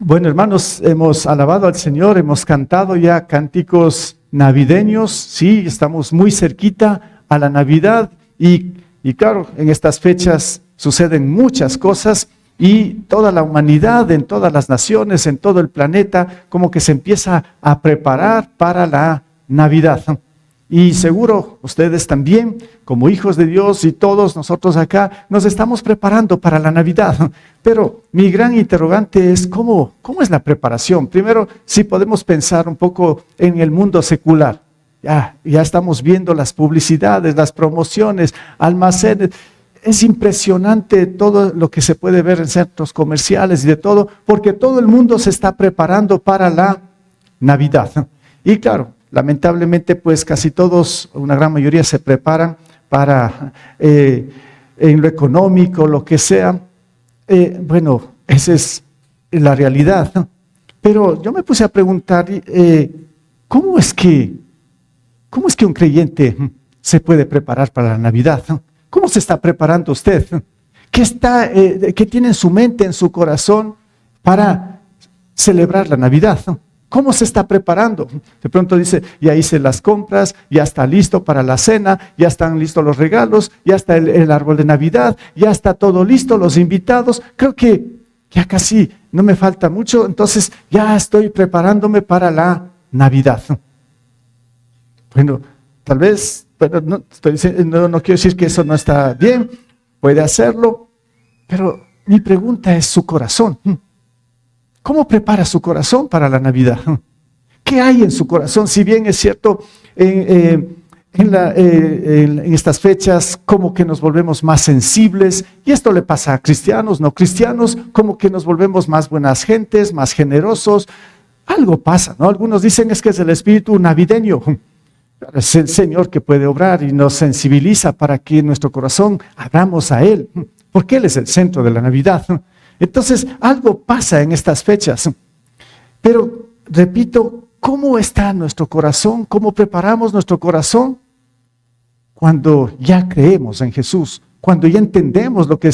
Bueno, hermanos, hemos alabado al Señor, hemos cantado ya cánticos navideños, sí, estamos muy cerquita a la Navidad y claro, en estas fechas suceden muchas cosas y toda la humanidad, en todas las naciones, en todo el planeta, como que se empieza a preparar para la Navidad. Y seguro ustedes también, como hijos de Dios y todos nosotros acá, nos estamos preparando para la Navidad. Pero mi gran interrogante es, ¿cómo es la preparación? Primero, si podemos pensar un poco en el mundo secular. Ya estamos viendo las publicidades, las promociones, almacenes. Es impresionante todo lo que se puede ver en centros comerciales y de todo, porque todo el mundo se está preparando para la Navidad. Y claro, lamentablemente, pues casi todos, una gran mayoría se preparan para en lo económico, lo que sea. Bueno, esa es la realidad, ¿no? Pero yo me puse a preguntar, ¿cómo es que un creyente se puede preparar para la Navidad, ¿no? ¿Cómo se está preparando usted? ¿Qué tiene en su mente, en su corazón para celebrar la Navidad, ¿no? ¿Cómo se está preparando? De pronto dice, ya hice las compras, ya está listo para la cena, ya están listos los regalos, ya está el árbol de Navidad, ya está todo listo, los invitados. Creo que ya casi no me falta mucho, entonces ya estoy preparándome para la Navidad. Bueno, tal vez, pero no quiero decir que eso no está bien, puede hacerlo, pero mi pregunta es su corazón. ¿Cómo prepara su corazón para la Navidad? ¿Qué hay en su corazón? Si bien es cierto, en estas fechas como que nos volvemos más sensibles, y esto le pasa a cristianos, no cristianos, como que nos volvemos más buenas gentes, más generosos. Algo pasa, ¿no? Algunos dicen es que es el espíritu navideño. Es el Señor que puede obrar y nos sensibiliza para que en nuestro corazón abramos a Él, porque Él es el centro de la Navidad. Entonces, algo pasa en estas fechas. Pero, repito, ¿cómo está nuestro corazón? ¿Cómo preparamos nuestro corazón? Cuando ya creemos en Jesús, cuando ya entendemos lo que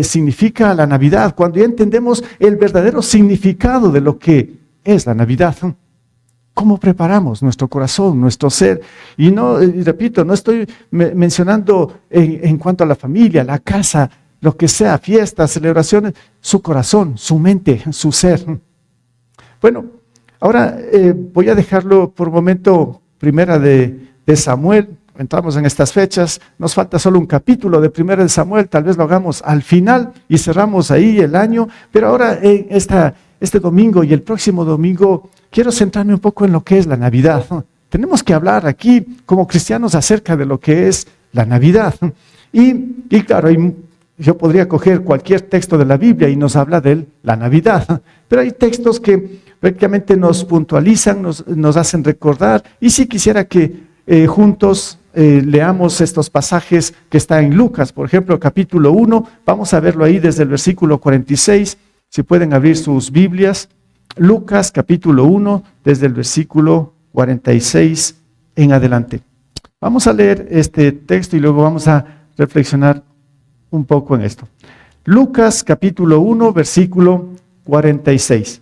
significa la Navidad, cuando ya entendemos el verdadero significado de lo que es la Navidad. ¿Cómo preparamos nuestro corazón, nuestro ser? Y repito, no estoy mencionando en cuanto a la familia, la casa, lo que sea, fiestas, celebraciones, su corazón, su mente, su ser. Bueno, ahora voy a dejarlo por un momento, primera de Samuel. Entramos en estas fechas, nos falta solo un capítulo de primera de Samuel, tal vez lo hagamos al final y cerramos ahí el año, pero ahora este domingo y el próximo domingo quiero centrarme un poco en lo que es la Navidad. Tenemos que hablar aquí como cristianos acerca de lo que es la Navidad. Y claro, yo podría coger cualquier texto de la Biblia y nos habla de la Navidad, pero hay textos que prácticamente nos puntualizan, nos hacen recordar, y sí quisiera que juntos leamos estos pasajes que están en Lucas, por ejemplo, capítulo 1, vamos a verlo ahí desde el versículo 46, si pueden abrir sus Biblias, Lucas capítulo 1, desde el versículo 46 en adelante. Vamos a leer este texto y luego vamos a reflexionar un poco en esto. Lucas capítulo 1, versículo 46.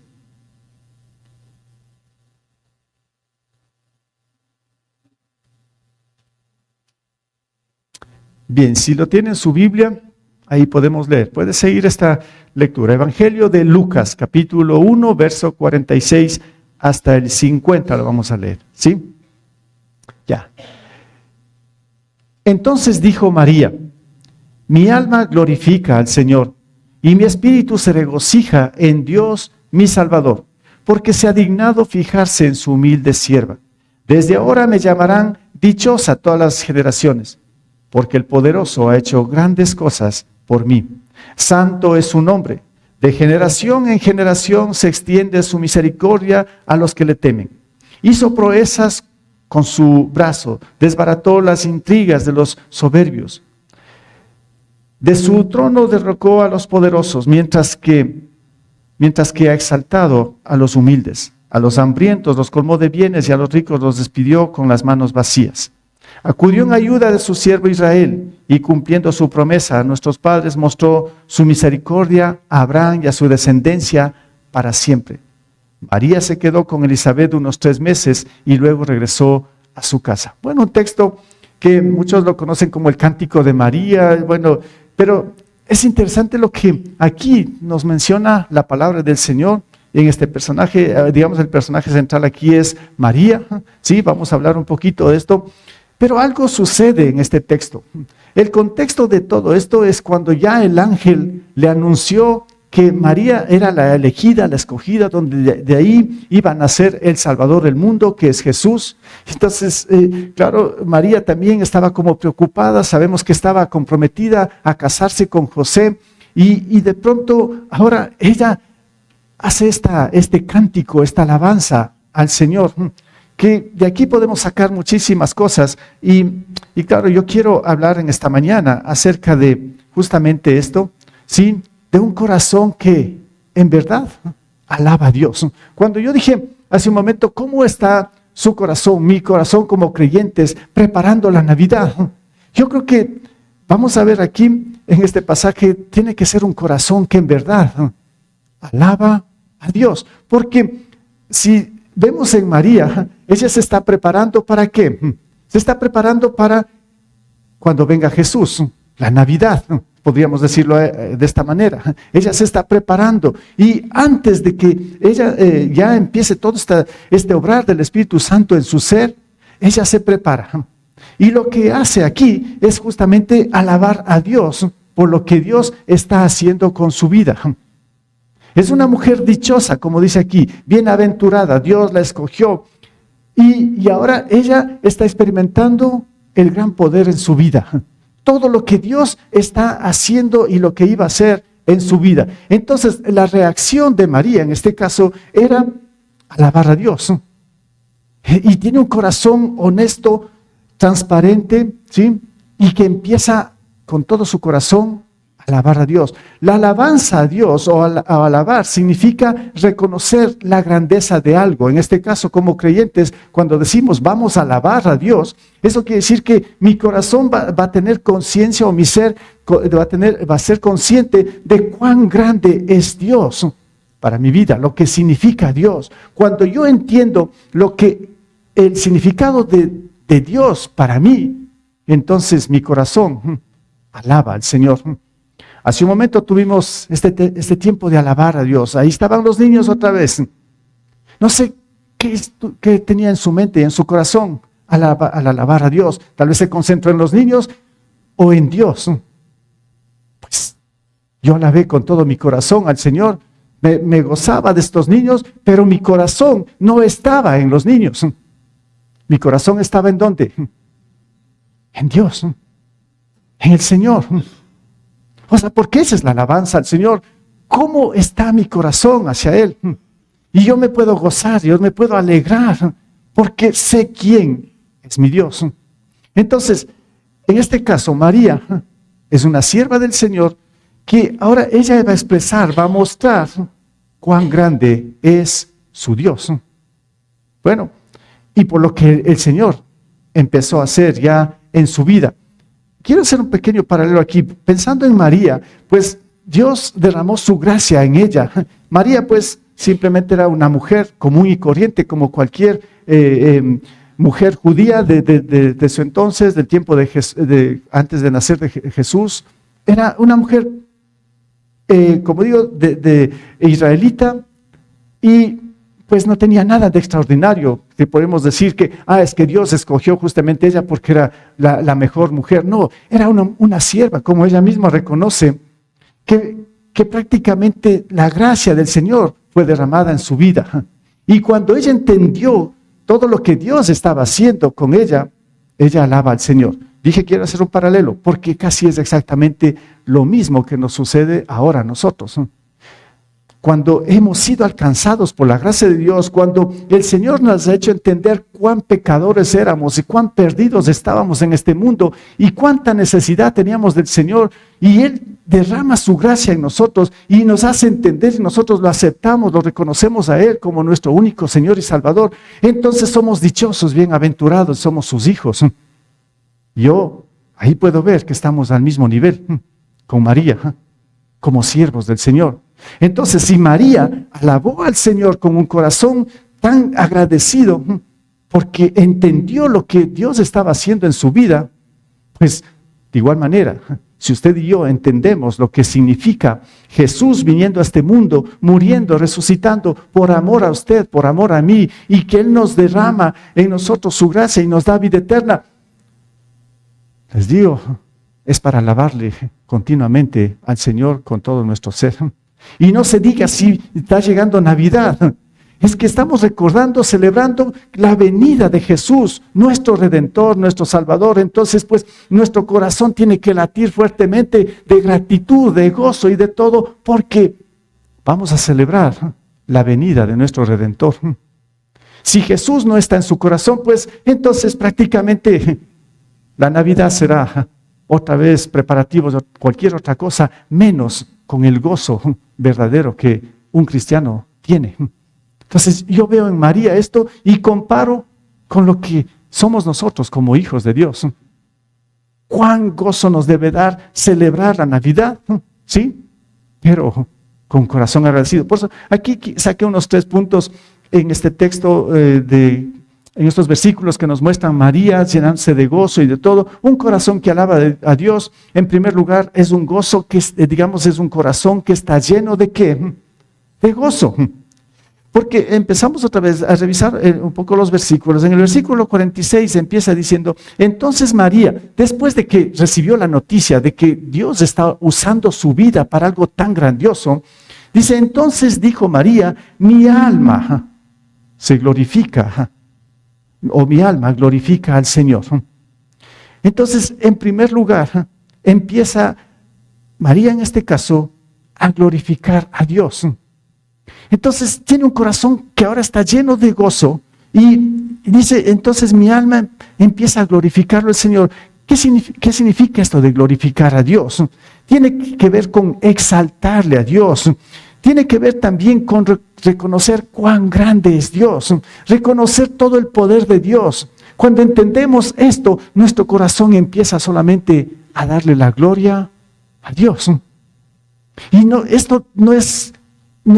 Bien, si lo tiene en su Biblia, ahí podemos leer. Puede seguir esta lectura. Evangelio de Lucas, capítulo 1, verso 46 hasta el 50, lo vamos a leer. ¿Sí? Ya. Entonces dijo María: mi alma glorifica al Señor, y mi espíritu se regocija en Dios mi Salvador, porque se ha dignado fijarse en su humilde sierva. Desde ahora me llamarán dichosa todas las generaciones, porque el Poderoso ha hecho grandes cosas por mí. Santo es su nombre. De generación en generación se extiende su misericordia a los que le temen. Hizo proezas con su brazo, desbarató las intrigas de los soberbios. De su trono derrocó a los poderosos, mientras que ha exaltado a los humildes. A los hambrientos los colmó de bienes y a los ricos los despidió con las manos vacías. Acudió en ayuda de su siervo Israel y cumpliendo su promesa a nuestros padres mostró su misericordia a Abraham y a su descendencia para siempre. María se quedó con Elizabeth unos 3 meses y luego regresó a su casa. Bueno, un texto que muchos lo conocen como el Cántico de María, bueno, pero es interesante lo que aquí nos menciona la palabra del Señor. En este personaje, digamos, el personaje central aquí es María. Sí, vamos a hablar un poquito de esto, pero algo sucede en este texto. El contexto de todo esto es cuando ya el ángel le anunció que María era la elegida, la escogida, donde de ahí iba a nacer el Salvador del mundo, que es Jesús. Entonces, claro, María también estaba como preocupada, sabemos que estaba comprometida a casarse con José, y de pronto ahora ella hace este cántico, esta alabanza al Señor, que de aquí podemos sacar muchísimas cosas, y claro, yo quiero hablar en esta mañana acerca de justamente esto, ¿sí? De un corazón que en verdad alaba a Dios. Cuando yo dije hace un momento, ¿cómo está su corazón, mi corazón como creyentes, preparando la Navidad? Yo creo que vamos a ver aquí en este pasaje, tiene que ser un corazón que en verdad alaba a Dios. Porque si vemos en María, ella se está preparando ¿para qué? Se está preparando para cuando venga Jesús, la Navidad, podríamos decirlo de esta manera. Ella se está preparando, y antes de que ella ya empiece todo este obrar del Espíritu Santo en su ser, ella se prepara. Y lo que hace aquí es justamente alabar a Dios por lo que Dios está haciendo con su vida. Es una mujer dichosa, como dice aquí, bienaventurada, Dios la escogió, y ahora ella está experimentando el gran poder en su vida. Todo lo que Dios está haciendo y lo que iba a hacer en su vida. Entonces, la reacción de María en este caso era alabar a Dios. Y tiene un corazón honesto, transparente, ¿sí? Y que empieza con todo su corazón a alabar a Dios. La alabanza a Dios o alabar significa reconocer la grandeza de algo. En este caso, como creyentes, cuando decimos vamos a alabar a Dios, eso quiere decir que mi corazón va a tener conciencia, o mi ser va a ser consciente de cuán grande es Dios para mi vida, lo que significa Dios. Cuando yo entiendo el significado de Dios para mí, entonces mi corazón alaba al Señor. Hace un momento tuvimos este tiempo de alabar a Dios. Ahí estaban los niños otra vez. No sé qué tenía en su mente y en su corazón al alabar a Dios. Tal vez se concentró en los niños o en Dios. Pues yo alabé con todo mi corazón al Señor. Me gozaba de estos niños, pero mi corazón no estaba en los niños. Mi corazón estaba ¿en dónde? En Dios, en el Señor. O sea, porque esa es la alabanza al Señor. ¿Cómo está mi corazón hacia Él? Y yo me puedo gozar, yo me puedo alegrar, porque sé quién es mi Dios. Entonces, en este caso, María es una sierva del Señor que ahora ella va a expresar, va a mostrar cuán grande es su Dios. Bueno, y por lo que el Señor empezó a hacer ya en su vida. Quiero hacer un pequeño paralelo aquí. Pensando en María, pues Dios derramó su gracia en ella. María pues simplemente era una mujer común y corriente, como cualquier mujer judía de su entonces, del tiempo antes de nacer de Jesús. Era una mujer, como digo, de israelita, y pues no tenía nada de extraordinario, que podemos decir que, es que Dios escogió justamente ella porque era la mejor mujer. No, era una sierva, como ella misma reconoce, que prácticamente la gracia del Señor fue derramada en su vida. Y cuando ella entendió todo lo que Dios estaba haciendo con ella, ella alaba al Señor. Dije, quiero hacer un paralelo, porque casi es exactamente lo mismo que nos sucede ahora a nosotros. Cuando hemos sido alcanzados por la gracia de Dios, cuando el Señor nos ha hecho entender cuán pecadores éramos y cuán perdidos estábamos en este mundo y cuánta necesidad teníamos del Señor, y Él derrama su gracia en nosotros y nos hace entender, y nosotros lo aceptamos, lo reconocemos a Él como nuestro único Señor y Salvador, entonces somos dichosos, bienaventurados, somos sus hijos. Yo ahí puedo ver que estamos al mismo nivel con María, como siervos del Señor. Entonces, si María alabó al Señor con un corazón tan agradecido porque entendió lo que Dios estaba haciendo en su vida, pues de igual manera, si usted y yo entendemos lo que significa Jesús viniendo a este mundo, muriendo, resucitando por amor a usted, por amor a mí, y que Él nos derrama en nosotros su gracia y nos da vida eterna, les digo, es para alabarle continuamente al Señor con todo nuestro ser. Y no se diga si está llegando Navidad. Es que estamos recordando, celebrando la venida de Jesús, nuestro Redentor, nuestro Salvador. Entonces, pues, nuestro corazón tiene que latir fuertemente de gratitud, de gozo y de todo, porque vamos a celebrar la venida de nuestro Redentor. Si Jesús no está en su corazón, pues, entonces prácticamente la Navidad será otra vez preparativos de cualquier otra cosa, menos con el gozo verdadero que un cristiano tiene. Entonces yo veo en María esto y comparo con lo que somos nosotros como hijos de Dios. ¿Cuán gozo nos debe dar celebrar la Navidad? ¿Sí? Pero con corazón agradecido. Por eso aquí saqué unos 3 puntos en este texto, en estos versículos que nos muestran María llenándose de gozo y de todo. Un corazón que alaba a Dios, en primer lugar, es un gozo que, es un corazón que está lleno de ¿qué? De gozo. Porque empezamos otra vez a revisar un poco los versículos. En el versículo 46 empieza diciendo, entonces María, después de que recibió la noticia de que Dios está usando su vida para algo tan grandioso, dice, entonces dijo María, mi alma se glorifica, o mi alma glorifica al Señor. Entonces, en primer lugar, empieza María en este caso a glorificar a Dios. Entonces tiene un corazón que ahora está lleno de gozo y dice, entonces mi alma empieza a glorificarlo al Señor. ¿Qué significa esto de glorificar a Dios? Tiene que ver con exaltarle a Dios. Tiene que ver también con reconocer cuán grande es Dios, reconocer todo el poder de Dios. Cuando entendemos esto, nuestro corazón empieza solamente a darle la gloria a Dios. Y esto no es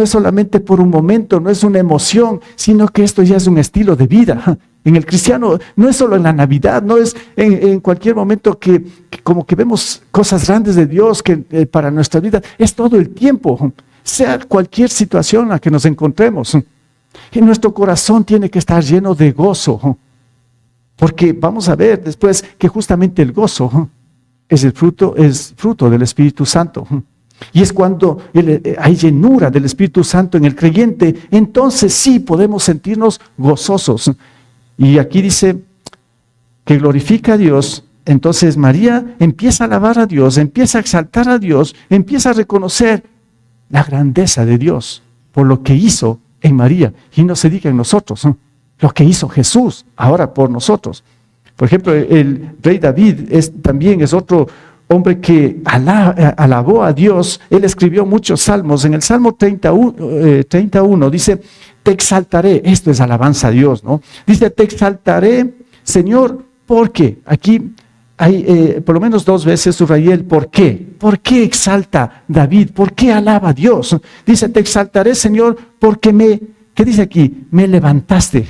solamente por un momento, no es una emoción, sino que esto ya es un estilo de vida. En el cristiano no es solo en la Navidad, no es en cualquier momento que como que vemos cosas grandes de Dios que para nuestra vida, es todo el tiempo, sea cualquier situación en la que nos encontremos. Y nuestro corazón tiene que estar lleno de gozo, porque vamos a ver después que justamente el gozo es fruto del Espíritu Santo. Y es cuando hay llenura del Espíritu Santo en el creyente, entonces sí podemos sentirnos gozosos. Y aquí dice que glorifica a Dios. Entonces María empieza a alabar a Dios, empieza a exaltar a Dios, empieza a reconocer la grandeza de Dios por lo que hizo en María. Y no se diga en nosotros, lo que hizo Jesús ahora por nosotros. Por ejemplo, el rey David también es otro hombre que alabó a Dios. Él escribió muchos salmos. En el Salmo 31 dice, te exaltaré. Esto es alabanza a Dios, ¿no? Dice, te exaltaré, Señor, porque aquí hay por lo menos 2 veces subrayé el por qué. ¿Por qué exalta David? ¿Por qué alaba a Dios? Dice, te exaltaré, Señor, porque ¿qué dice aquí? Me levantaste.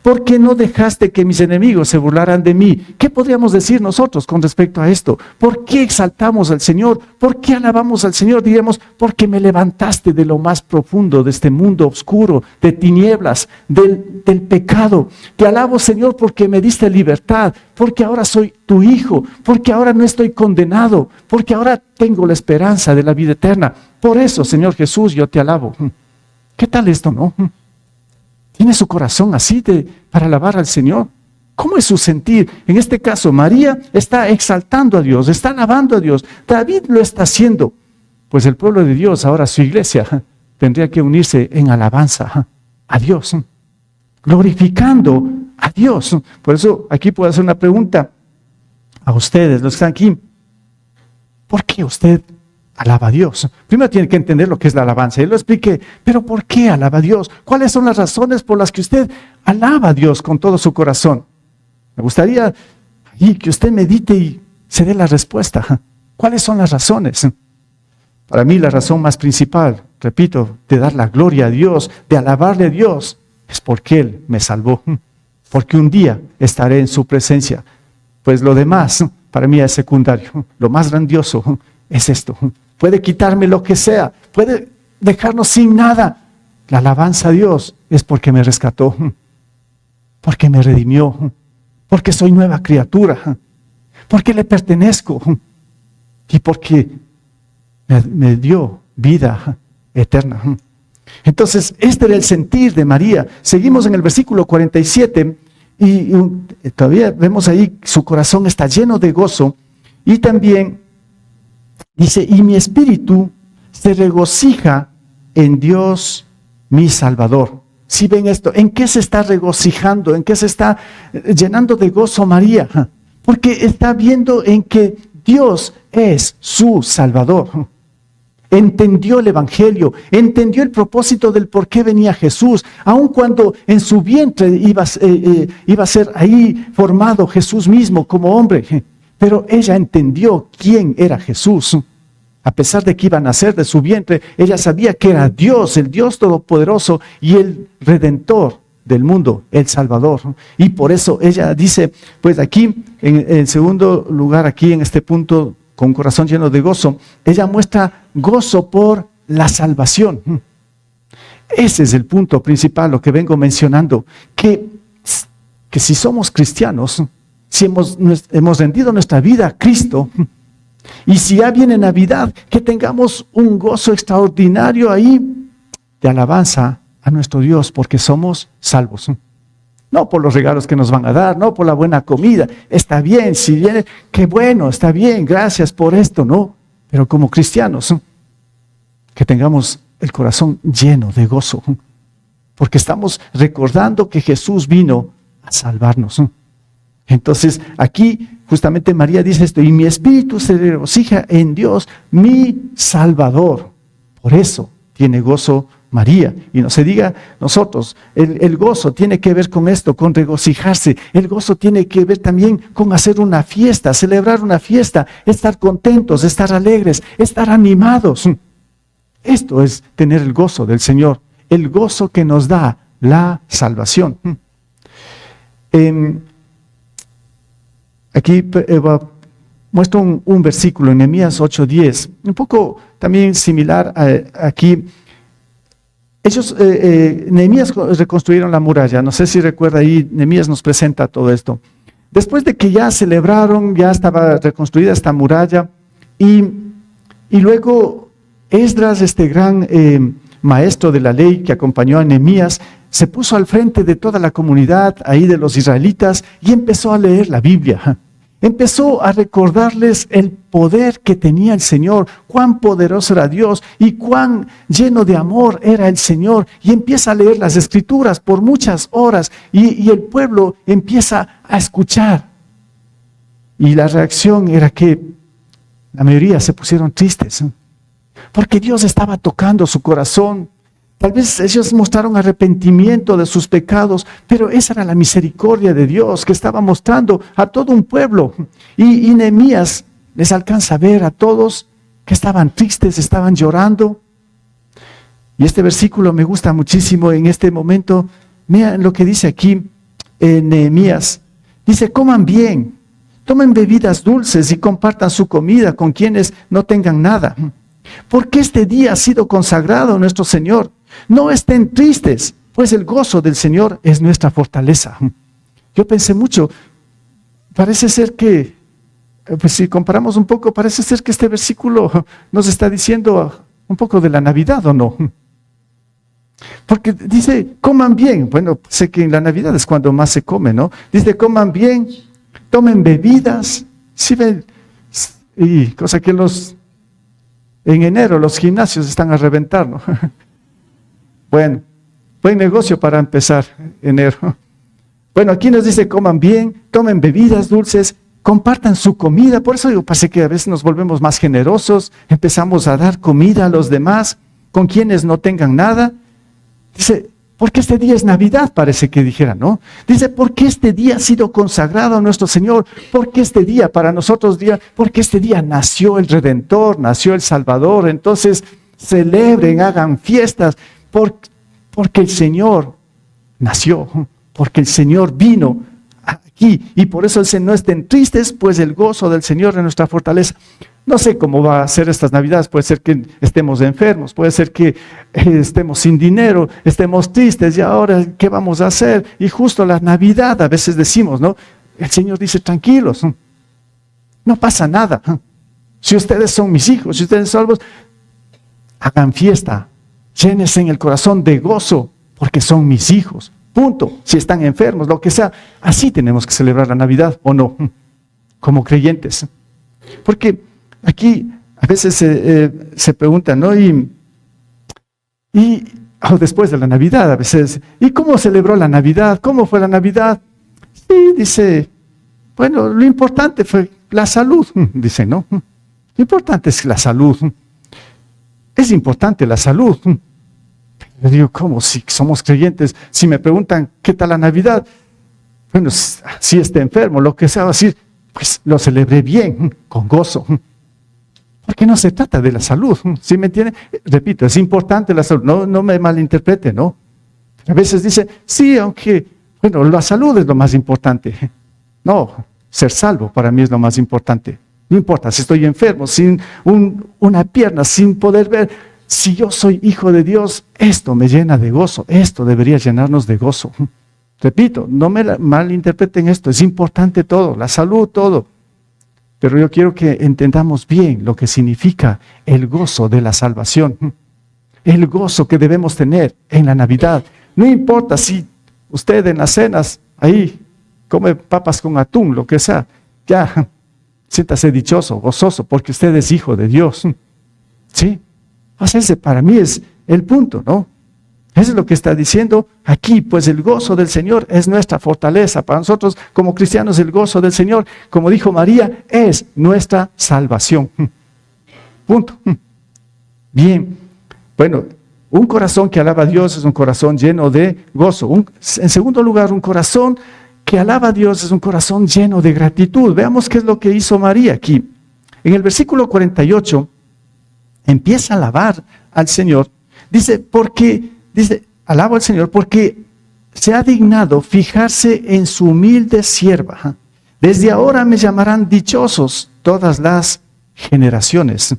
¿Por qué no dejaste que mis enemigos se burlaran de mí? ¿Qué podríamos decir nosotros con respecto a esto? ¿Por qué exaltamos al Señor? ¿Por qué alabamos al Señor? Diríamos, porque me levantaste de lo más profundo de este mundo oscuro, de tinieblas, del pecado. Te alabo, Señor, porque me diste libertad, porque ahora soy tu hijo, porque ahora no estoy condenado, porque ahora tengo la esperanza de la vida eterna. Por eso, Señor Jesús, yo te alabo. ¿Qué tal esto, no? ¿Tiene su corazón así para alabar al Señor? ¿Cómo es su sentir? En este caso, María está exaltando a Dios, está alabando a Dios. David lo está haciendo. Pues el pueblo de Dios, ahora su iglesia, tendría que unirse en alabanza a Dios, glorificando a Dios. Por eso aquí puedo hacer una pregunta a ustedes, los que están aquí. ¿Por qué usted alaba a Dios? Primero tiene que entender lo que es la alabanza. Y lo expliqué, pero ¿por qué alaba a Dios? ¿Cuáles son las razones por las que usted alaba a Dios con todo su corazón? Me gustaría que usted medite y se dé la respuesta. ¿Cuáles son las razones? Para mí la razón más principal repito, de dar la gloria a Dios, de alabarle a Dios, es porque Él me salvó, porque un día estaré en su presencia. Pues lo demás para mí es secundario. Lo más grandioso es esto. Puede quitarme lo que sea, puede dejarnos sin nada. La alabanza a Dios es porque me rescató, porque me redimió, porque soy nueva criatura, porque le pertenezco y porque me dio vida eterna. Entonces, este era el sentir de María. Seguimos en el versículo 47 y todavía vemos ahí su corazón está lleno de gozo y también dice, y mi espíritu se regocija en Dios mi Salvador. Si ven esto, ¿en qué se está regocijando? ¿En qué se está llenando de gozo María? Porque está viendo en que Dios es su Salvador. Entendió el Evangelio, entendió el propósito del por qué venía Jesús, aun cuando en su vientre iba a ser ahí formado Jesús mismo como hombre. Pero ella entendió quién era Jesús. A pesar de que iba a nacer de su vientre, ella sabía que era Dios, el Dios Todopoderoso y el Redentor del mundo, el Salvador. Y por eso ella dice, pues aquí, en segundo lugar, aquí en este punto, con corazón lleno de gozo, ella muestra gozo por la salvación. Ese es el punto principal, lo que vengo mencionando, que si somos cristianos, si hemos rendido nuestra vida a Cristo, y si ya viene Navidad, que tengamos un gozo extraordinario ahí de alabanza a nuestro Dios, porque somos salvos. No por los regalos que nos van a dar, no por la buena comida. Está bien, si viene, qué bueno, está bien, gracias por esto, ¿no? Pero como cristianos, que tengamos el corazón lleno de gozo, porque estamos recordando que Jesús vino a salvarnos. Entonces, aquí justamente María dice esto, y mi espíritu se regocija en Dios, mi Salvador. Por eso tiene gozo María. Y no se diga nosotros, el gozo tiene que ver con esto, con regocijarse. El gozo tiene que ver también con hacer una fiesta, celebrar una fiesta, estar contentos, estar alegres, estar animados. Esto es tener el gozo del Señor, el gozo que nos da la salvación. Aquí muestro un versículo en Nehemías 8:10, un poco también similar aquí. Ellos, Nehemías reconstruyeron la muralla, no sé si recuerda ahí, Nehemías nos presenta todo esto. Después de que ya celebraron, ya estaba reconstruida esta muralla, y luego Esdras, este gran maestro de la ley que acompañó a Nehemías, se puso al frente de toda la comunidad ahí de los israelitas y empezó a leer la Biblia. Empezó a recordarles el poder que tenía el Señor, cuán poderoso era Dios y cuán lleno de amor era el Señor. Y empieza a leer las Escrituras por muchas horas y el pueblo empieza a escuchar. Y la reacción era que la mayoría se pusieron tristes, porque Dios estaba tocando su corazón. Tal vez ellos mostraron arrepentimiento de sus pecados, pero esa era la misericordia de Dios que estaba mostrando a todo un pueblo. Y Nehemías les alcanza a ver a todos que estaban tristes, estaban llorando. Y este versículo me gusta muchísimo en este momento. Vean lo que dice aquí en Nehemías. Dice, coman bien, tomen bebidas dulces y compartan su comida con quienes no tengan nada. Porque este día ha sido consagrado a nuestro Señor. No estén tristes, pues el gozo del Señor es nuestra fortaleza. Yo pensé mucho, parece ser que, pues si comparamos un poco, parece ser que este versículo nos está diciendo un poco de la Navidad, ¿o no? Porque dice, coman bien. Bueno, sé que en la Navidad es cuando más se come, ¿no? Dice, coman bien, tomen bebidas. ¿Sí ven? Y cosa que en enero los gimnasios están a reventar, ¿no? Bueno, buen negocio para empezar enero. Bueno, aquí nos dice coman bien, tomen bebidas dulces, compartan su comida. Por eso digo, parece que a veces nos volvemos más generosos, empezamos a dar comida a los demás, con quienes no tengan nada. Dice, porque este día es Navidad, parece que dijera, ¿no? Dice, porque este día ha sido consagrado a nuestro Señor, porque este día para nosotros porque este día nació el Redentor, nació el Salvador. Entonces, celebren, hagan fiestas, porque el Señor nació, porque el Señor vino aquí. Y por eso no estén tristes, pues el gozo del Señor es nuestra fortaleza. No sé cómo va a ser estas Navidades, puede ser que estemos enfermos, puede ser que estemos sin dinero, estemos tristes y ahora, ¿qué vamos a hacer? Y justo la Navidad a veces decimos, ¿no? El Señor dice, tranquilos, no pasa nada. Si ustedes son mis hijos, si ustedes son salvos, hagan fiesta, llénense en el corazón de gozo, porque son mis hijos. Punto. Si están enfermos, lo que sea, así tenemos que celebrar la Navidad, ¿o no? Como creyentes. Porque aquí a veces se preguntan, ¿no? Después de la Navidad, a veces, ¿y cómo celebró la Navidad? ¿Cómo fue la Navidad? Sí, dice, bueno, lo importante fue la salud. Dice, ¿no? Lo importante es la salud. Es importante la salud. Yo digo, ¿cómo? Si somos creyentes, si me preguntan, ¿qué tal la Navidad? Bueno, si está enfermo, lo que sea, decir, pues lo celebré bien, con gozo. Porque no se trata de la salud, ¿sí me entienden? Repito, es importante la salud, no me malinterprete, ¿no? A veces dice, sí, aunque, bueno, la salud es lo más importante. No, ser salvo para mí es lo más importante. No importa si estoy enfermo, sin una pierna, sin poder ver. Si yo soy hijo de Dios, esto me llena de gozo. Esto debería llenarnos de gozo. Repito, no me malinterpreten esto. Es importante todo, la salud, todo. Pero yo quiero que entendamos bien lo que significa el gozo de la salvación. El gozo que debemos tener en la Navidad. No importa si usted en las cenas, ahí, come papas con atún, lo que sea. Ya, siéntase dichoso, gozoso, porque usted es hijo de Dios. ¿Sí? Ese para mí es el punto, ¿no? Eso es lo que está diciendo aquí, pues el gozo del Señor es nuestra fortaleza. Para nosotros como cristianos el gozo del Señor, como dijo María, es nuestra salvación. Punto. Bien, bueno, un corazón que alaba a Dios es un corazón lleno de gozo. En segundo lugar, un corazón que alaba a Dios es un corazón lleno de gratitud. Veamos qué es lo que hizo María aquí. En el versículo 48, empieza a alabar al Señor. Dice, alabo al Señor porque se ha dignado fijarse en su humilde sierva. Desde ahora me llamarán dichosos todas las generaciones.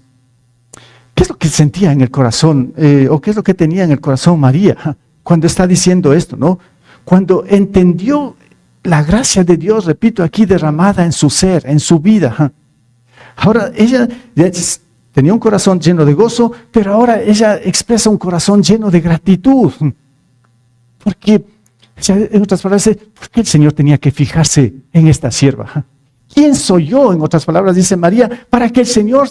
¿Qué es lo que sentía en el corazón? ¿O qué es lo que tenía en el corazón María cuando está diciendo esto, no? Cuando entendió la gracia de Dios, repito, aquí derramada en su ser, en su vida. Ahora ella tenía un corazón lleno de gozo, pero ahora ella expresa un corazón lleno de gratitud. Porque, en otras palabras, ¿por qué el Señor tenía que fijarse en esta sierva? ¿Quién soy yo? En otras palabras, dice María, para que el Señor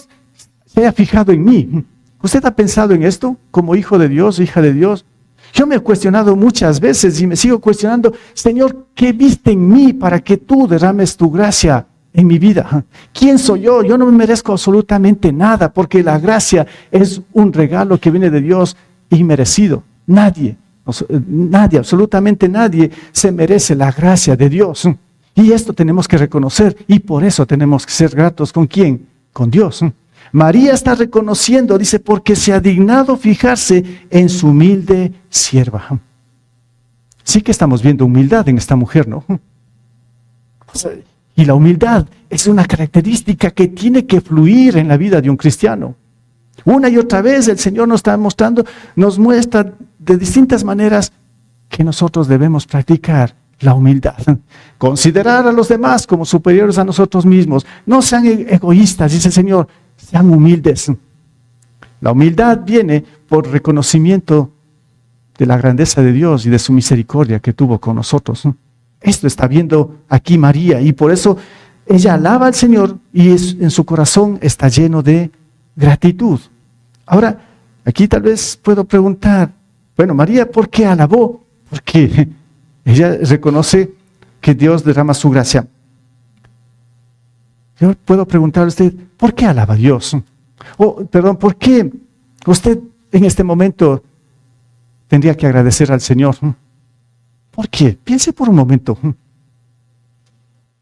se haya fijado en mí. ¿Usted ha pensado en esto como hijo de Dios, hija de Dios? Yo me he cuestionado muchas veces y me sigo cuestionando, Señor, ¿qué viste en mí para que tú derrames tu gracia en mi vida? ¿Quién soy yo? Yo no me merezco absolutamente nada, porque la gracia es un regalo que viene de Dios inmerecido. Nadie, absolutamente nadie se merece la gracia de Dios. Y esto tenemos que reconocer, y por eso tenemos que ser gratos. ¿Con quién? Con Dios. María está reconociendo, dice, porque se ha dignado fijarse en su humilde sierva. Sí que estamos viendo humildad en esta mujer, ¿no? Y la humildad es una característica que tiene que fluir en la vida de un cristiano. Una y otra vez el Señor nos muestra de distintas maneras que nosotros debemos practicar la humildad. Considerar a los demás como superiores a nosotros mismos. No sean egoístas, dice el Señor, sean humildes. La humildad viene por reconocimiento de la grandeza de Dios y de su misericordia que tuvo con nosotros. Esto está viendo aquí María, y por eso ella alaba al Señor y en su corazón está lleno de gratitud. Ahora, aquí tal vez puedo preguntar, bueno, María, ¿por qué alabó? Porque ella reconoce que Dios derrama su gracia. Yo puedo preguntarle a usted, ¿por qué alaba a Dios? ¿Por qué usted en este momento tendría que agradecer al Señor? ¿Por qué? Piense por un momento.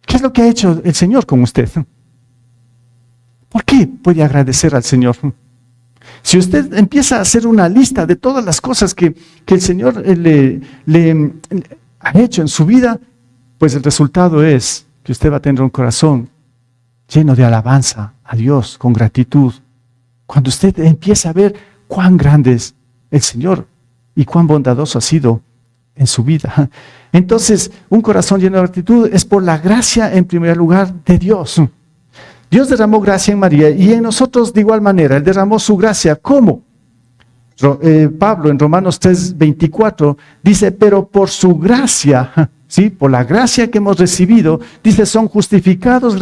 ¿Qué es lo que ha hecho el Señor con usted? ¿Por qué puede agradecer al Señor? Si usted empieza a hacer una lista de todas las cosas que el Señor le ha hecho en su vida, pues el resultado es que usted va a tener un corazón lleno de alabanza a Dios, con gratitud. Cuando usted empieza a ver cuán grande es el Señor y cuán bondadoso ha sido en su vida. Entonces, un corazón lleno de gratitud es por la gracia en primer lugar de Dios. Dios derramó gracia en María y en nosotros de igual manera. Él derramó su gracia. ¿Cómo? Pablo en Romanos 3:24 dice, pero por su gracia, ¿sí? Por la gracia que hemos recibido, dice, son justificados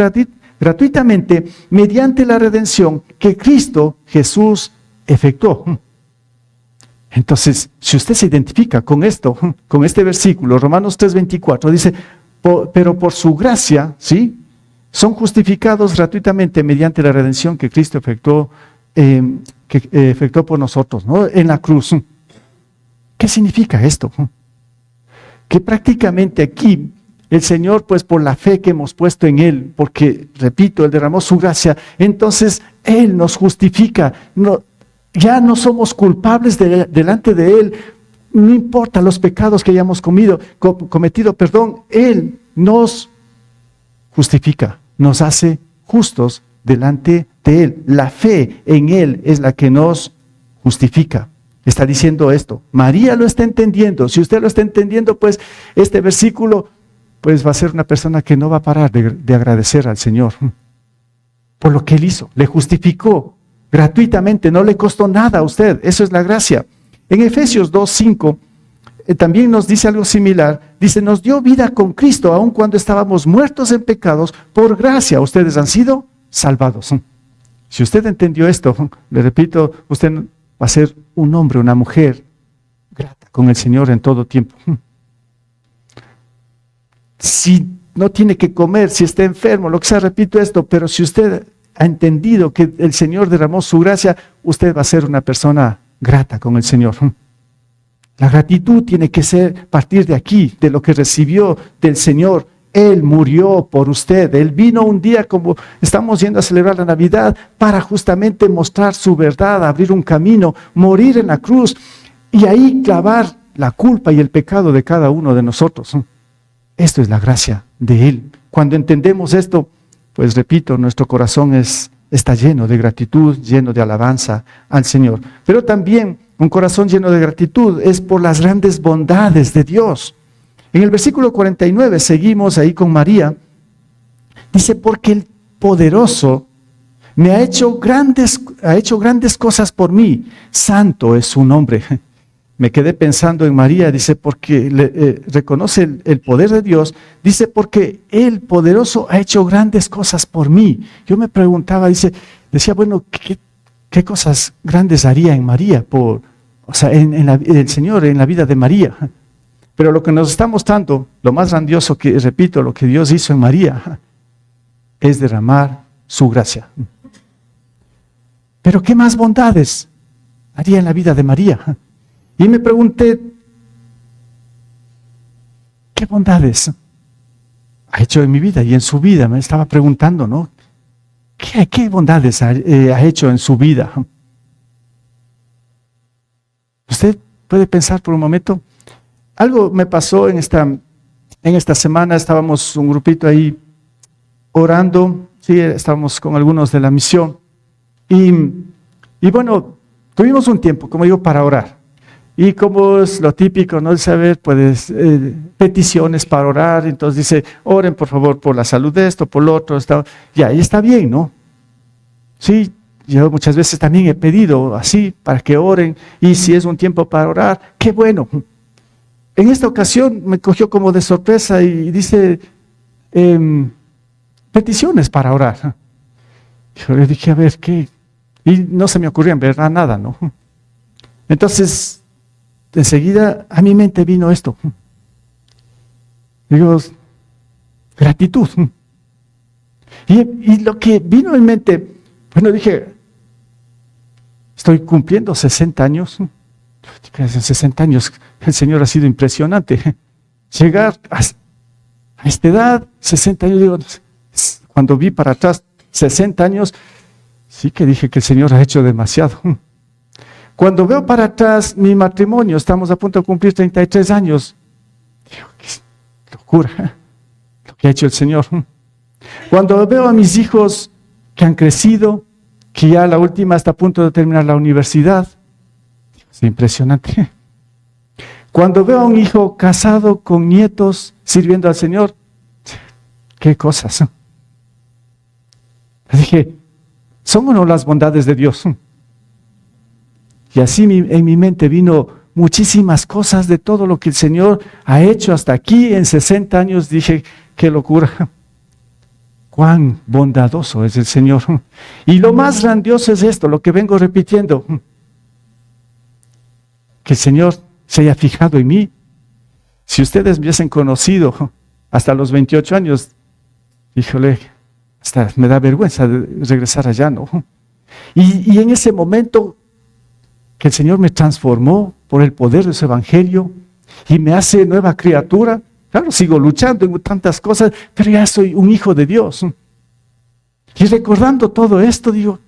gratuitamente mediante la redención que Cristo Jesús efectuó. Entonces, si usted se identifica con esto, con este versículo, Romanos 3:24, dice, pero por su gracia, ¿sí? Son justificados gratuitamente mediante la redención que Cristo efectuó por nosotros, ¿no? En la cruz. ¿Qué significa esto? Que prácticamente aquí el Señor, pues por la fe que hemos puesto en Él, porque, repito, Él derramó su gracia, entonces Él nos justifica. Ya no somos culpables delante de Él, no importa los pecados que hayamos cometido, Él nos justifica, nos hace justos delante de Él. La fe en Él es la que nos justifica. Está diciendo esto. María lo está entendiendo. Si usted lo está entendiendo, pues este versículo pues va a ser una persona que no va a parar de agradecer al Señor por lo que Él hizo. Le justificó gratuitamente, no le costó nada a usted. Eso es la gracia. En Efesios 2:5 también nos dice algo similar. Dice, nos dio vida con Cristo, aun cuando estábamos muertos en pecados, por gracia ustedes han sido salvados. Si usted entendió esto, le repito, usted va a ser un hombre, una mujer grata con el Señor en todo tiempo. Si no tiene que comer, si está enfermo, lo que sea, repito esto, pero si usted ha entendido que el Señor derramó su gracia, usted va a ser una persona grata con el Señor. La gratitud tiene que ser partir de aquí, de lo que recibió del Señor. Él murió por usted. Él vino un día, como estamos yendo a celebrar la Navidad, para justamente mostrar su verdad, abrir un camino, morir en la cruz y ahí clavar la culpa y el pecado de cada uno de nosotros. Esto es la gracia de Él. Cuando entendemos esto, pues repito, nuestro corazón está lleno de gratitud, lleno de alabanza al Señor. Pero también un corazón lleno de gratitud es por las grandes bondades de Dios. En el versículo 49, seguimos ahí con María, dice, porque el poderoso me ha hecho grandes cosas por mí. Santo es su nombre. Me quedé pensando en María, dice, porque reconoce el poder de Dios, dice, porque el poderoso ha hecho grandes cosas por mí. Yo me preguntaba, decía, bueno, ¿qué cosas grandes haría en María? El Señor, en la vida de María. Pero lo que nos está mostrando, lo más grandioso que, repito, lo que Dios hizo en María, es derramar su gracia. Pero ¿qué más bondades haría en la vida de María? Y me pregunté, ¿qué bondades ha hecho en mi vida y en su vida? Me estaba preguntando, ¿no? ¿Qué bondades ha hecho en su vida? Usted puede pensar por un momento. Algo me pasó en esta semana, estábamos un grupito ahí orando, sí, estábamos con algunos de la misión. Y bueno, tuvimos un tiempo, como digo, para orar. Y como es lo típico, ¿no? De saber, pues, peticiones para orar. Entonces dice, oren por favor por la salud de esto, por lo otro. Y ahí está bien, ¿no? Sí, yo muchas veces también he pedido así, para que oren. Y si es un tiempo para orar, qué bueno. En esta ocasión me cogió como de sorpresa y dice, peticiones para orar. Yo le dije, a ver, ¿qué? Y no se me ocurría en verdad nada, ¿no? Entonces, enseguida a mi mente vino esto. Digo, gratitud. Y lo que vino en mente, bueno, dije, estoy cumpliendo 60 años. Hace 60 años el Señor ha sido impresionante. Llegar a esta edad, 60 años, digo, cuando vi para atrás 60 años, sí que dije que el Señor ha hecho demasiado. Cuando veo para atrás mi matrimonio, estamos a punto de cumplir 33 años. Digo, qué locura lo que ha hecho el Señor. Cuando veo a mis hijos que han crecido, que ya la última está a punto de terminar la universidad, es impresionante. Cuando veo a un hijo casado con nietos, sirviendo al Señor, qué cosas. Dije, ¿son o no las bondades de Dios? Y así en mi mente vino muchísimas cosas de todo lo que el Señor ha hecho hasta aquí en 60 años. Dije, qué locura. Cuán bondadoso es el Señor. Y lo más grandioso es esto, lo que vengo repitiendo. Que el Señor se haya fijado en mí. Si ustedes me hubiesen conocido hasta los 28 años, híjole, hasta me da vergüenza de regresar allá, ¿no? Y en ese momento que el Señor me transformó por el poder de su evangelio y me hace nueva criatura, claro, sigo luchando en tantas cosas, pero ya soy un hijo de Dios. Y recordando todo esto, digo,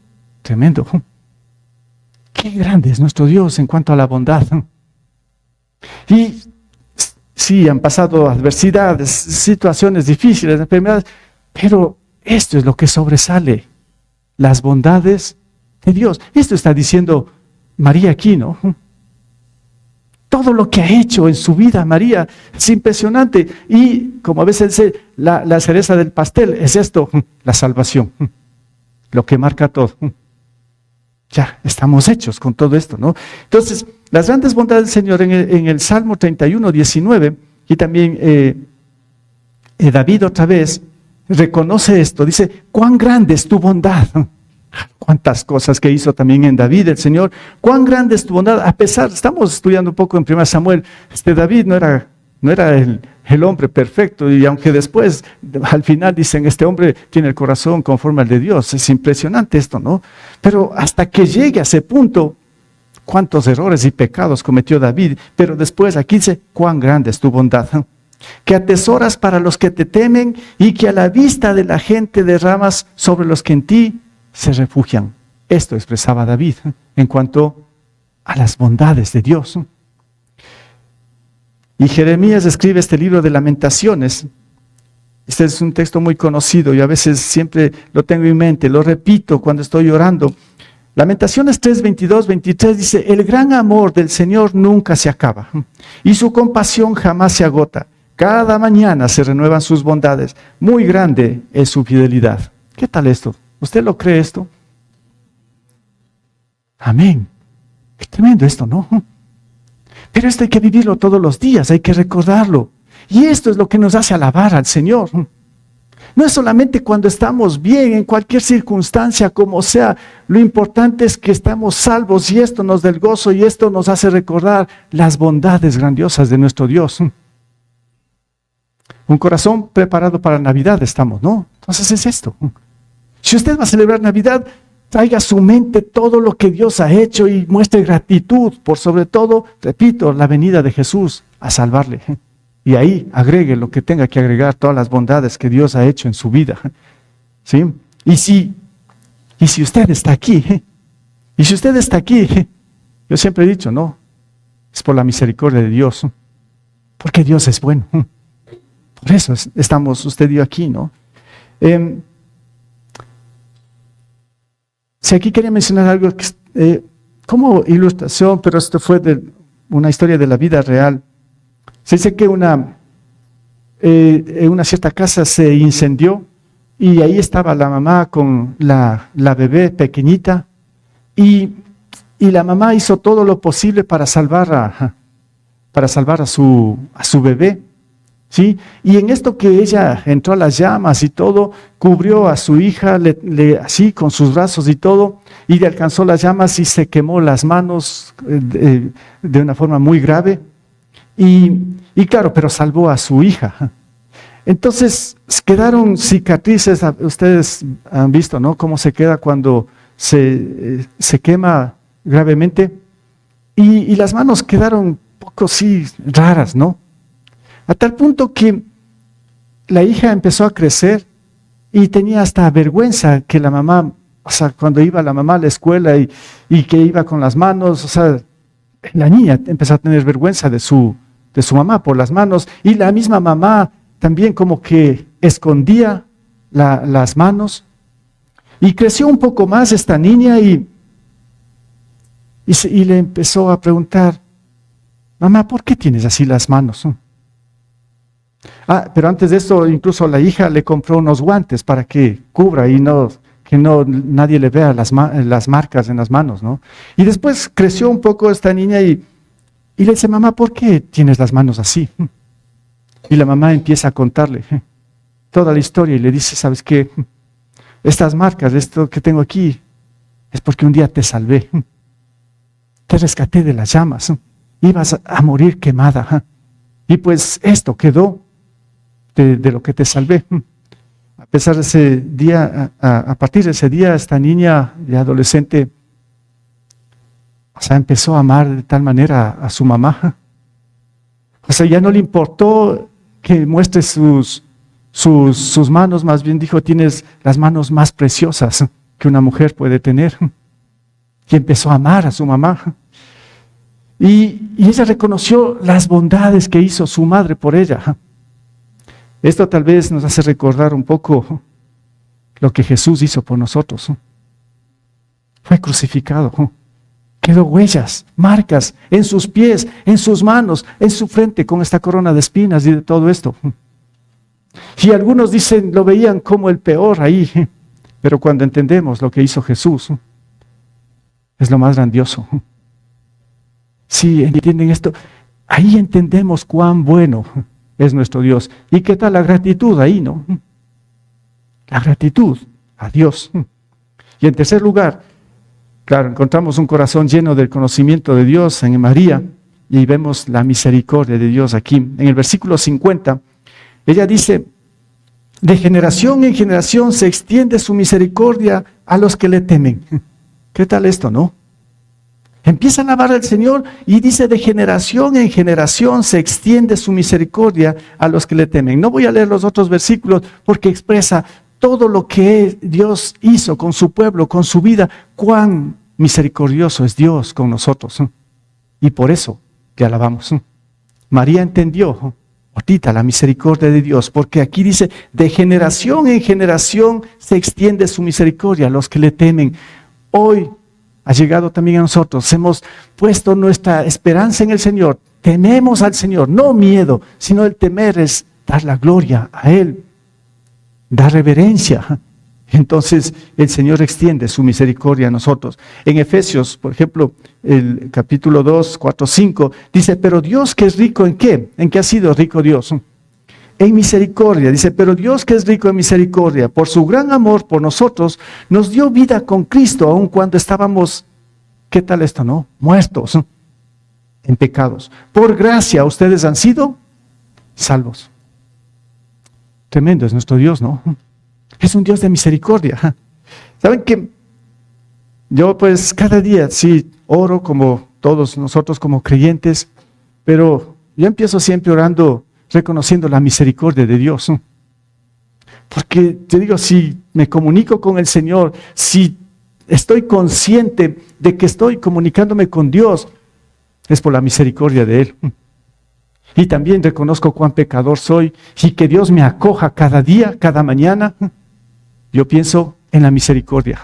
tremendo. Qué grande es nuestro Dios en cuanto a la bondad. Y sí, han pasado adversidades, situaciones difíciles, enfermedades, pero esto es lo que sobresale, las bondades de Dios. Esto está diciendo María aquí, ¿no? Todo lo que ha hecho en su vida María es impresionante. Y como a veces dice, la cereza del pastel es esto, la salvación, lo que marca todo. Ya estamos hechos con todo esto, ¿no? Entonces, las grandes bondades del Señor en el Salmo 31, 19, y también David otra vez reconoce esto, dice, cuán grande es tu bondad. Cuántas cosas que hizo también en David el Señor, cuán grande es tu bondad, a pesar, estamos estudiando un poco en 1 Samuel, David no era el hombre perfecto, y aunque después, al final dicen, este hombre tiene el corazón conforme al de Dios, es impresionante esto, ¿no? Pero hasta que llegue a ese punto, cuántos errores y pecados cometió David, pero después aquí dice, cuán grande es tu bondad, ¿eh? Que atesoras para los que te temen y que a la vista de la gente derramas sobre los que en ti se refugian. Esto expresaba David en cuanto a las bondades de Dios. Y Jeremías escribe este libro de Lamentaciones. Este es un texto muy conocido y a veces siempre lo tengo en mente, lo repito cuando estoy orando. Lamentaciones 3, 22, 23 dice, el gran amor del Señor nunca se acaba y su compasión jamás se agota. Cada mañana se renuevan sus bondades. Muy grande es su fidelidad. ¿Qué tal esto? ¿Usted lo cree esto? Amén. Qué tremendo esto, ¿no? Pero esto hay que vivirlo todos los días, hay que recordarlo. Y esto es lo que nos hace alabar al Señor. No es solamente cuando estamos bien, en cualquier circunstancia, como sea. Lo importante es que estamos salvos y esto nos da el gozo y esto nos hace recordar las bondades grandiosas de nuestro Dios. Un corazón preparado para Navidad estamos, ¿no? Entonces es esto. Si usted va a celebrar Navidad, traiga a su mente todo lo que Dios ha hecho y muestre gratitud por sobre todo, repito, la venida de Jesús a salvarle. Y ahí agregue lo que tenga que agregar, todas las bondades que Dios ha hecho en su vida. ¿Sí? Y si usted está aquí, yo siempre he dicho, no, es por la misericordia de Dios, porque Dios es bueno. Por eso estamos usted y yo aquí, ¿no? Si aquí quería mencionar algo como ilustración, pero esto fue de una historia de la vida real. Se dice que una cierta casa se incendió y ahí estaba la mamá con la bebé pequeñita y la mamá hizo todo lo posible para salvar a su bebé. ¿Sí? Y en esto que ella entró a las llamas y todo, cubrió a su hija así con sus brazos y todo, y le alcanzó las llamas y se quemó las manos de una forma muy grave. Y claro, pero salvó a su hija. Entonces quedaron cicatrices, ustedes han visto, ¿no? Cómo se queda cuando se quema gravemente. Y las manos quedaron un poco sí raras, ¿no? A tal punto que la hija empezó a crecer y tenía hasta vergüenza que la mamá O sea, cuando iba la mamá a la escuela y que iba con las manos, o sea, la niña empezó a tener vergüenza de su mamá por las manos, y la misma mamá también como que escondía las manos. Y creció un poco más esta niña y le empezó a preguntar: mamá, ¿por qué tienes así las manos? Pero antes de esto, incluso la hija le compró unos guantes para que cubra y nadie le vea las marcas en las manos, ¿no? Y después creció un poco esta niña y le dice: mamá, ¿por qué tienes las manos así? Y la mamá empieza a contarle toda la historia y le dice: ¿sabes qué? Estas marcas, esto que tengo aquí, es porque un día te salvé. Te rescaté de las llamas. Ibas a morir quemada. Y pues esto quedó de lo que te salvé. A pesar de ese día, a partir de ese día, esta niña de adolescente, o sea, empezó a amar de tal manera a su mamá. O sea, ya no le importó que muestre sus manos, más bien dijo: tienes las manos más preciosas que una mujer puede tener. Y empezó a amar a su mamá. Y ella reconoció las bondades que hizo su madre por ella. Esto tal vez nos hace recordar un poco lo que Jesús hizo por nosotros. Fue crucificado. Quedó huellas, marcas en sus pies, en sus manos, en su frente, con esta corona de espinas y de todo esto. Y algunos dicen, lo veían como el peor ahí. Pero cuando entendemos lo que hizo Jesús, es lo más grandioso. Si entienden esto, ahí entendemos cuán bueno es nuestro Dios. ¿Y qué tal la gratitud ahí, no? La gratitud a Dios. Y en tercer lugar, claro, encontramos un corazón lleno del conocimiento de Dios en María, y vemos la misericordia de Dios aquí. En el versículo 50, ella dice: de generación en generación se extiende su misericordia a los que le temen. ¿Qué tal esto, no? Empieza a alabar al Señor y dice: de generación en generación se extiende su misericordia a los que le temen. No voy a leer los otros versículos porque expresa todo lo que Dios hizo con su pueblo, con su vida, cuán misericordioso es Dios con nosotros. Y por eso le alabamos. María entendió ahorita la misericordia de Dios, porque aquí dice: de generación en generación se extiende su misericordia a los que le temen. Hoy ha llegado también a nosotros. Hemos puesto nuestra esperanza en el Señor. Tememos al Señor, no miedo, sino el temer es dar la gloria a Él, dar reverencia. Entonces el Señor extiende su misericordia a nosotros. En Efesios, por ejemplo, el capítulo 2, 4, 5, dice: pero Dios, que es rico ¿en qué? ¿En qué ha sido rico Dios? En misericordia. Dice: pero Dios, que es rico en misericordia, por su gran amor por nosotros, nos dio vida con Cristo, aun cuando estábamos, ¿qué tal esto, no? Muertos en pecados. Por gracia ustedes han sido salvos. Tremendo es nuestro Dios, ¿no? Es un Dios de misericordia. ¿Saben qué? Yo pues cada día sí oro como todos nosotros como creyentes, pero yo empiezo siempre orando reconociendo la misericordia de Dios. Porque te digo, si me comunico con el Señor, si estoy consciente de que estoy comunicándome con Dios, es por la misericordia de Él. Y también reconozco cuán pecador soy y que Dios me acoja cada día, cada mañana. Yo pienso en la misericordia.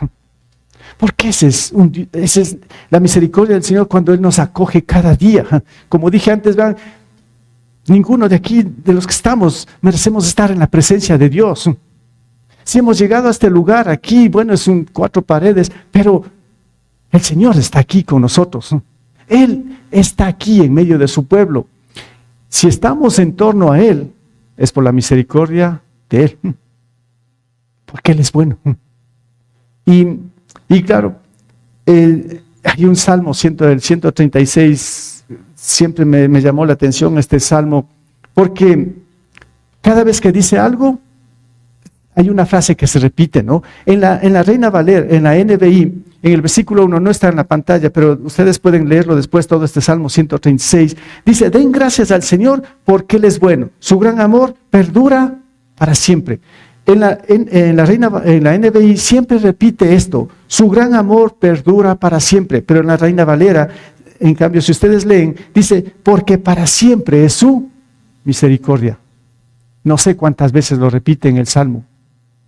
Porque esa es la misericordia del Señor, cuando Él nos acoge cada día. Como dije antes, vean, ninguno de aquí, de los que estamos, merecemos estar en la presencia de Dios. Si hemos llegado a este lugar aquí, bueno, es 4 paredes, pero el Señor está aquí con nosotros. Él está aquí en medio de su pueblo. Si estamos en torno a Él, es por la misericordia de Él. Porque Él es bueno. Y claro, hay un salmo, el 136, siempre me llamó la atención este salmo, porque cada vez que dice algo, hay una frase que se repite, ¿no? En la Reina Valera, en la NBI, en el versículo 1, no está en la pantalla, pero ustedes pueden leerlo después, todo este Salmo 136. Dice: den gracias al Señor porque Él es bueno. Su gran amor perdura para siempre. En la NBI siempre repite esto: su gran amor perdura para siempre. Pero en la Reina Valera, en cambio, si ustedes leen, dice, porque para siempre es su misericordia. No sé cuántas veces lo repite en el Salmo.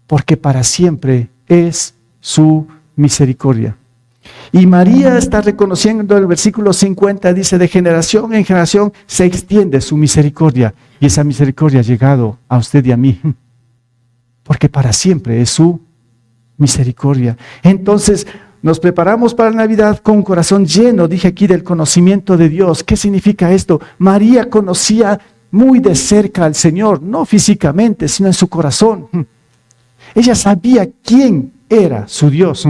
Porque para siempre es su misericordia. Y María está reconociendo el versículo 50, dice, de generación en generación se extiende su misericordia. Y esa misericordia ha llegado a usted y a mí. Porque para siempre es su misericordia. Entonces, nos preparamos para la Navidad con un corazón lleno, dije aquí, del conocimiento de Dios. ¿Qué significa esto? María conocía muy de cerca al Señor, no físicamente, sino en su corazón. Ella sabía quién era su Dios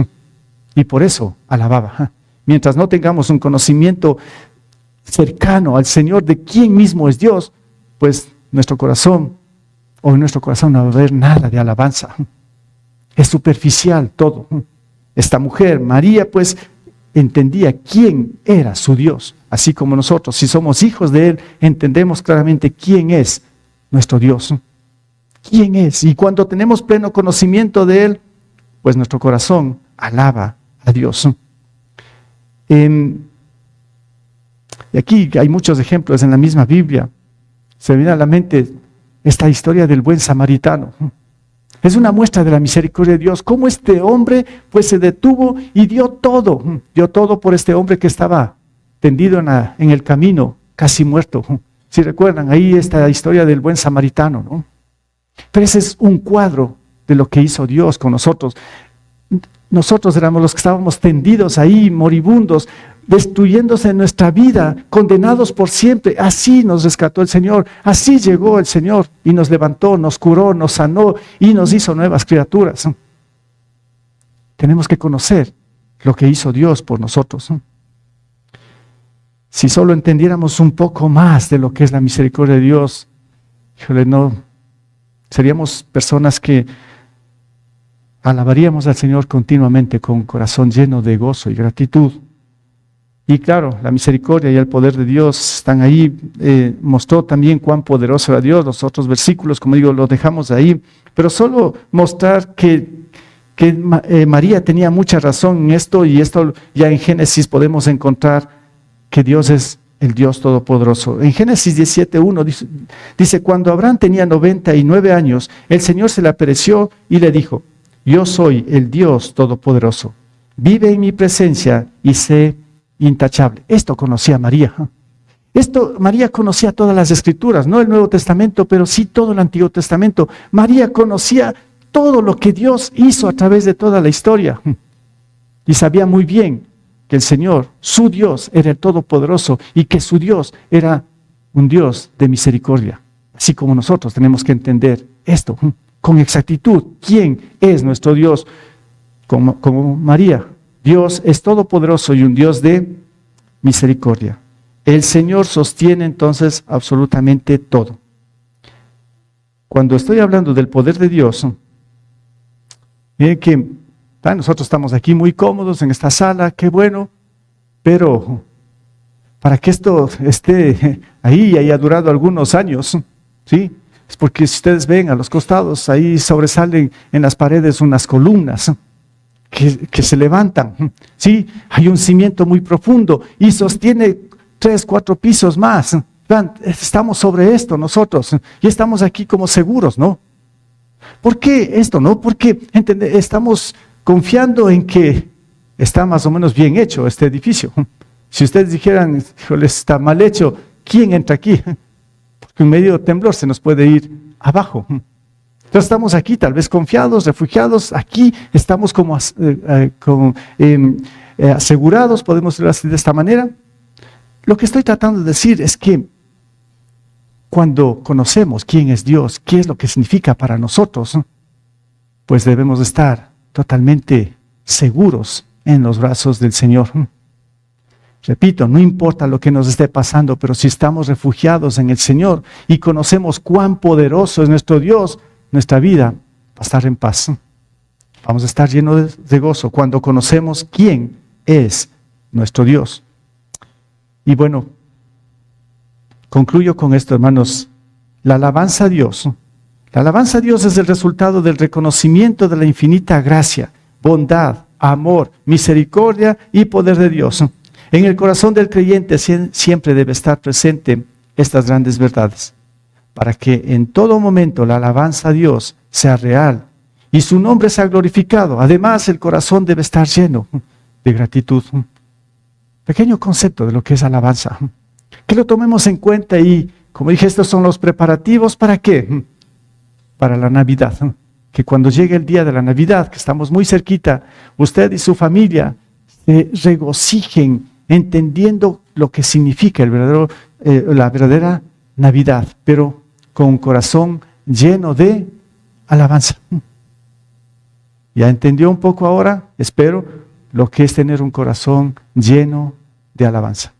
y por eso alababa. Mientras no tengamos un conocimiento cercano al Señor de quién mismo es Dios, pues nuestro corazón, o en nuestro corazón no va a haber nada de alabanza. Es superficial todo. Esta mujer, María, pues entendía quién era su Dios, así como nosotros, si somos hijos de Él, entendemos claramente quién es nuestro Dios. ¿Quién es? Y cuando tenemos pleno conocimiento de Él, pues nuestro corazón alaba a Dios. Y aquí hay muchos ejemplos en la misma Biblia. Se me viene a la mente esta historia del buen samaritano. Es una muestra de la misericordia de Dios. Cómo este hombre pues se detuvo y dio todo por este hombre que estaba tendido en el camino, casi muerto. Si recuerdan, ahí está la historia del buen samaritano, ¿no? Pero ese es un cuadro de lo que hizo Dios con nosotros. Nosotros éramos los que estábamos tendidos ahí, moribundos, destruyéndose en nuestra vida, condenados por siempre. Así nos rescató el Señor, así llegó el Señor y nos levantó, nos curó, nos sanó y nos hizo nuevas criaturas. Tenemos que conocer lo que hizo Dios por nosotros. Si solo entendiéramos un poco más de lo que es la misericordia de Dios, híjole, no, seríamos personas que alabaríamos al Señor continuamente con un corazón lleno de gozo y gratitud. Y claro, la misericordia y el poder de Dios están ahí. Mostró también cuán poderoso era Dios. Los otros versículos, como digo, los dejamos ahí. Pero solo mostrar que María tenía mucha razón en esto, y esto ya en Génesis podemos encontrar que Dios es el Dios Todopoderoso. En Génesis 17:1 dice, cuando Abraham tenía 99 años, el Señor se le apareció y le dijo, yo soy el Dios Todopoderoso. Vive en mi presencia y sé intachable. Esto conocía María. María conocía todas las Escrituras, no el Nuevo Testamento, pero sí todo el Antiguo Testamento. María conocía todo lo que Dios hizo a través de toda la historia. Y sabía muy bien que el Señor, su Dios, era el Todopoderoso y que su Dios era un Dios de misericordia. Así como nosotros tenemos que entender esto con exactitud. ¿Quién es nuestro Dios? Como María, Dios es todopoderoso y un Dios de misericordia. El Señor sostiene entonces absolutamente todo. Cuando estoy hablando del poder de Dios, miren que nosotros estamos aquí muy cómodos en esta sala, qué bueno, pero para que esto esté ahí y haya durado algunos años, ¿sí? Es porque si ustedes ven a los costados, ahí sobresalen en las paredes unas columnas que se levantan. Sí, hay un cimiento muy profundo y sostiene 3, 4 pisos más. Vean, estamos sobre esto nosotros y estamos aquí como seguros, ¿no? ¿Por qué esto, no? Porque estamos confiando en que está más o menos bien hecho este edificio. Si ustedes dijeran, híjole, está mal hecho, ¿quién entra aquí? Porque en medio de temblor se nos puede ir abajo. Entonces estamos aquí tal vez confiados, refugiados, aquí estamos como asegurados, podemos decirlo así de esta manera. Lo que estoy tratando de decir es que cuando conocemos quién es Dios, qué es lo que significa para nosotros, pues debemos estar totalmente seguros en los brazos del Señor. Repito, no importa lo que nos esté pasando, pero si estamos refugiados en el Señor y conocemos cuán poderoso es nuestro Dios, nuestra vida va a estar en paz. Vamos a estar llenos de gozo cuando conocemos quién es nuestro Dios. Y bueno, concluyo con esto, hermanos. La alabanza a Dios La alabanza a Dios es el resultado del reconocimiento de la infinita gracia, bondad, amor, misericordia y poder de Dios. En el corazón del creyente siempre debe estar presente estas grandes verdades, para que en todo momento la alabanza a Dios sea real y su nombre sea glorificado. Además, el corazón debe estar lleno de gratitud. Pequeño concepto de lo que es alabanza. Que lo tomemos en cuenta y, como dije, estos son los preparativos. ¿Para qué? Para la Navidad. Que cuando llegue el día de la Navidad, que estamos muy cerquita, usted y su familia se regocijen entendiendo lo que significa la verdadera Navidad, pero con un corazón lleno de alabanza. ¿Ya entendió un poco ahora? Espero lo que es tener un corazón lleno de alabanza.